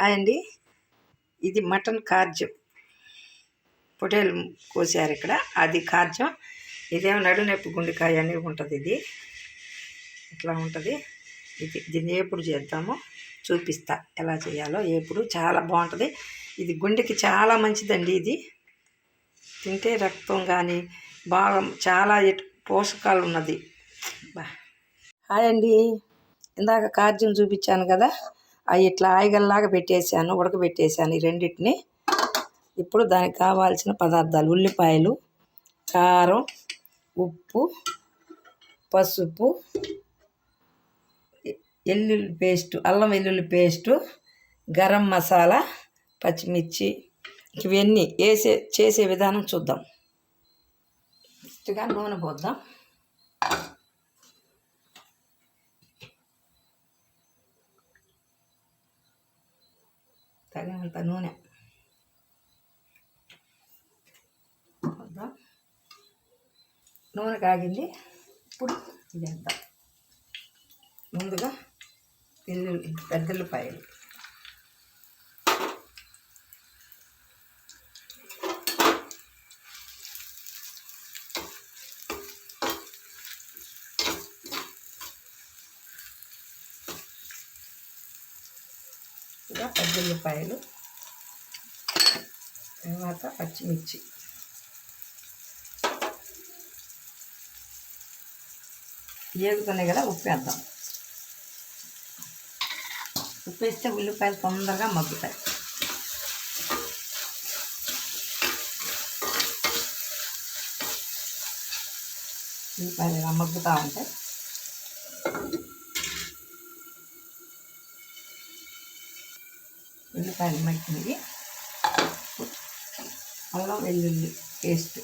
Hi అండి. ఇది mutton కార్జం. పొటేలు కోసారు ఇక్కడ, అది కార్జం. ఇదేమో నడునొప్పి గుండెకాయ అని ఉంటుంది. ఇది ఇట్లా ఉంటుంది. దీన్ని ఏపుడు చేద్దామో చూపిస్తా, ఎలా చేయాలో. ఏపుడు చాలా బాగుంటుంది. ఇది గుండెకి చాలా మంచిదండి. ఇది తింటే రక్తం కానీ బాగా చాలా పోషకాలు ఉన్నది. హాయ్ అండి. ఇందాక కార్జం చూపించాను కదా, అవి ఇట్లా ఆయిగల్లాగా పెట్టేశాను, ఉడకబెట్టేశాను ఈ రెండింటిని. ఇప్పుడు దానికి కావాల్సిన పదార్థాలు: ఉల్లిపాయలు, కారం, ఉప్పు, పసుపు, వెల్లుల్లి పేస్టు, అల్లం వెల్లుల్లి పేస్టు, గరం మసాలా, పచ్చిమిర్చి. ఇవన్నీ చేసే విధానం చూద్దాం. ఫస్ట్గా నూనె పోద్దాం. తగినంత నూనె పోద్దాం. నూనె కాగింది. ఇప్పుడు ఇది వేద్దాం. ముందుగా పెద్దల్లిపాయలు, పెద్దల్లిపాయలు, తర్వాత పచ్చిమిర్చి, ఏగుతున్నాయి కదా, ఉప్పు వేద్దాం. ఉప్పు వేస్తే ఉల్లిపాయలు తొందరగా మగ్గుతాయి. ఉల్లిపాయలు ఇలా మగ్గుతూ ఉంటాయి. ఉల్లిపాయలు మగ్గినవి. అల్లం వెల్లుల్లి పేస్ట్,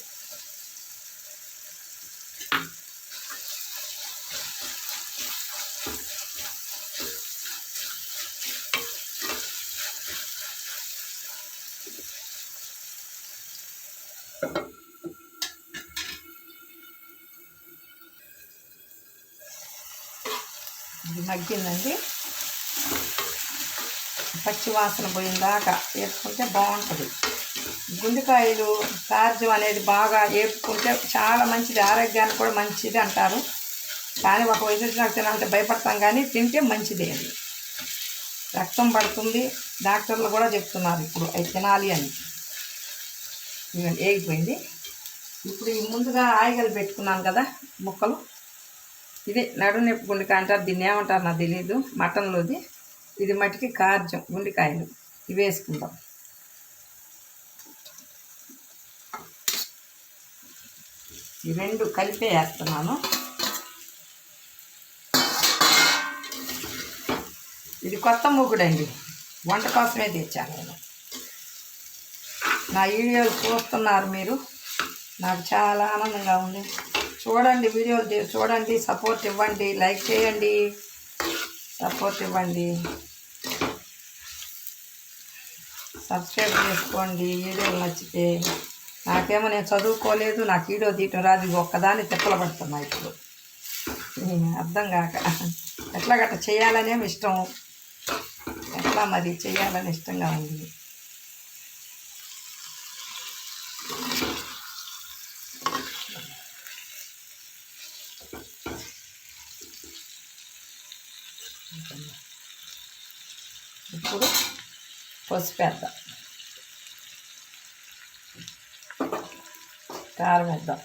ఇది మగ్గిందండి. పచ్చి వాసన పోయిందాకా వేసుకుంటే బాగుంటుంది. గుండెకాయలు కార్జం అనేది బాగా వేపుకుంటే చాలా మంచిది, ఆరోగ్యానికి కూడా మంచిది అంటారు. కానీ ఒక వయసు వచ్చినాక తినాలంటే భయపడతాం, కానీ తింటే మంచిదే. అది రక్తం పడుతుంది, డాక్టర్లు కూడా చెప్తున్నారు ఇప్పుడు అవి తినాలి అని. ఇవన్నీ వేగిపోయింది. ఇప్పుడు ఈ ముందుగా ఆయిగలు పెట్టుకున్నాను కదా ముక్కలు, ఇదే నడునొప్పి గుండెకాయ అంటారు, దీన్ని ఏమంటారు నాకు తెలీదు, మటన్లోది. ఇది మట్టికి కార్జం గుండెకాయలు. ఇవి వేసుకుందాం. ఈ రెండు కలిపే వేస్తున్నాను. ఇది కొత్త మూకుడండి, వంట కోసమే తెచ్చాను నేను. నా వీడియోలు చూస్తున్నారు మీరు, నాకు చాలా ఆనందంగా ఉంది. చూడండి, వీడియోలు చూడండి, సపోర్ట్ ఇవ్వండి, లైక్ చేయండి, సపోర్ట్ ఇవ్వండి, సబ్స్క్రైబ్ చేసుకోండి వీడియోలు నచ్చితే. నాకేమో నేను చదువుకోలేదు, నాకు వీడియో తీయటం రాదు, ఒక్కదాన్ని తిప్పలు పడుతున్నా ఇప్పుడు. అర్థం కాక ఎట్లా గట్ట చేయాలనేమి ఇష్టం, ఎట్లా మరి చేయాలని ఇష్టంగా ఉంది. ఇప్పుడు పసుపు వేద్దాం, కారం వేద్దాం,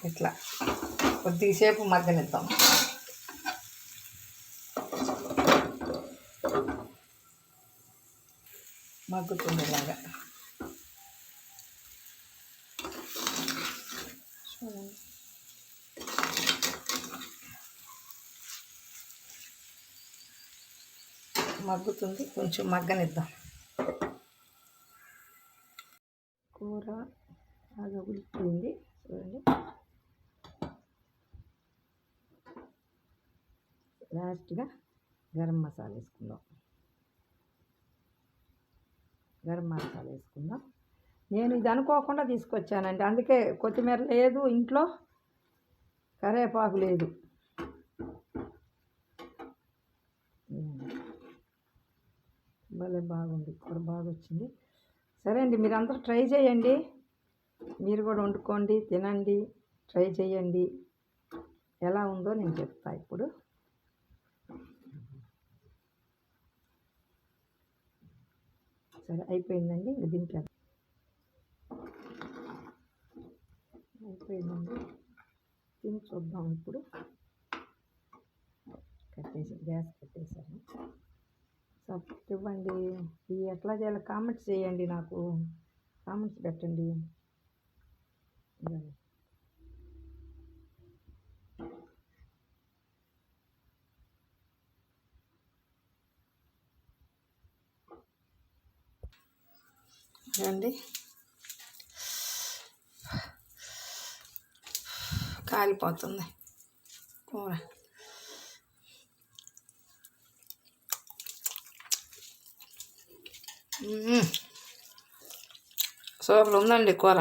ఇట్లా కొద్దిసేపు మగ్గనిద్దాం. మగ్గుతుంది ఇలాగా. మగ్గుతుంది, కొంచెం మగ్గనిద్దాం. కూర బాగా ఉడికిపోయింది చూడండి. లాస్ట్గా గరం మసాలా వేసుకుందాం. నేను ఇది అనుకోకుండా తీసుకొచ్చానండి, అందుకే కొత్తిమీర లేదు ఇంట్లో, కరివేపాకు లేదు. భలే బాగుంది, కూర బాగా వచ్చింది. సరే అండి, మీరు అందరూ ట్రై చేయండి, మీరు కూడా వండుకోండి, తినండి, ట్రై చేయండి. ఎలా ఉందో నేను చెప్తా ఇప్పుడు. సరే అయిపోయిందండి, ఇంక దీంట్లో అయిపోయిందండి, తిని చూద్దాం ఇప్పుడు. గ్యాస్ కట్టేసాను. సపోర్ట్ ఇవ్వండి. ఇది ఎట్లా చేయాలో కామెంట్స్ చేయండి, నాకు కామెంట్స్ పెట్టండి. చూడండి, కాలిపోతుంది కూర. సూపర్ ఉందండి కూర,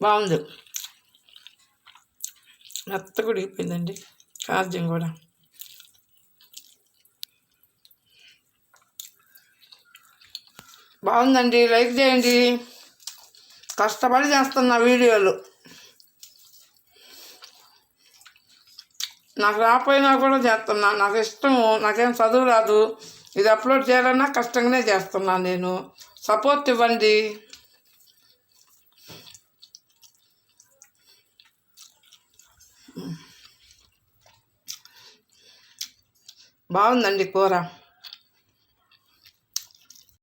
బాగుంది. మెత్తగా ఉడికిపోయిందండి, కార్జం కూడా. బాగుందండి, లైక్ చేయండి. కష్టపడి చేస్తున్న వీడియోలు, నాకు రాకపోయినా కూడా చేస్తున్నా, నాకు ఇష్టము, నాకేం చదువు రాదు. ఇది అప్లోడ్ చేయాలన్నా కష్టంగానే చేస్తున్నాను నేను. సపోర్ట్ ఇవ్వండి. బాగుందండి కూర.